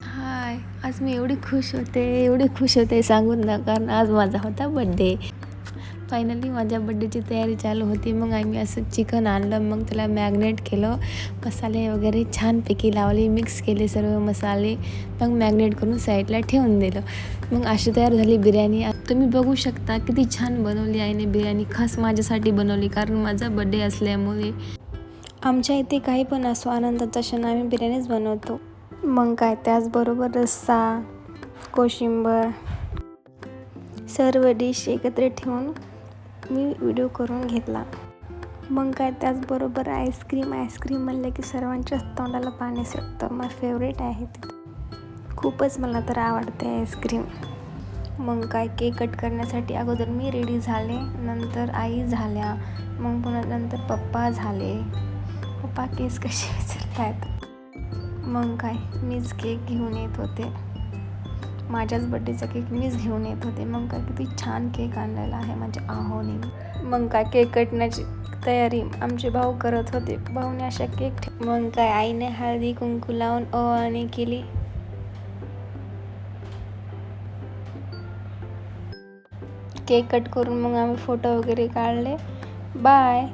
हाय, आज मी एवढी खुश होते सांगून ना, कारण आज माझा होता बड्डे. फायनली माझ्या बड्डेची तयारी चालू होती. मग आम्ही असं चिकन आणलं, मग त्याला मॅग्नेट केलं, मसाले वगैरे छानपैकी लावले, मिक्स केले सर्व मसाले, मग मॅग्नेट करून साईडला ठेवून दिलं. मग अशी तयार झाली बिर्याणी. तुम्ही बघू शकता किती छान बनवली आईने बिर्याणी. खास माझ्यासाठी बनवली, कारण माझा बड्डे असल्यामुळे. आमच्या इथे काही पण असो, आनंदाचा क्षण आम्ही बिर्याणीच बनवतो. मग काय, त्याचबरोबर रस्सा, कोशिंबीर, सर्व डिश एकत्र ठेवून मी व्हिडिओ करून घेतला. मग काय, त्याचबरोबर आईस्क्रीम म्हणलं की सर्वांच्याच तोंडाला पाणी सुटतं. माझं फेवरेट आहे ते, खूपच मला तर आवडते आईस्क्रीम. मग काय, केक कट करण्यासाठी अगोदर मी रेडी झाले, नंतर आई झाल्या, मग पुन्हा नंतर पप्पा झाले. पप्पा केस कसे विचारतायत. मग काय, मीच केक घेऊन येत होते, माझ्याच बड्डेचा केक मीच घेऊन येत होते. मग काय, किती छान केक आणलेला आहे माझ्या आहोने. मग काय, केक कटण्याची तयारी आमचे भाऊ करत होते. भाऊने अशा केक मग काय, आईने हळदी कुंकू लावून ओवाळणी केली. केक कट करून मग आम्ही फोटो वगैरे काढले. बाय.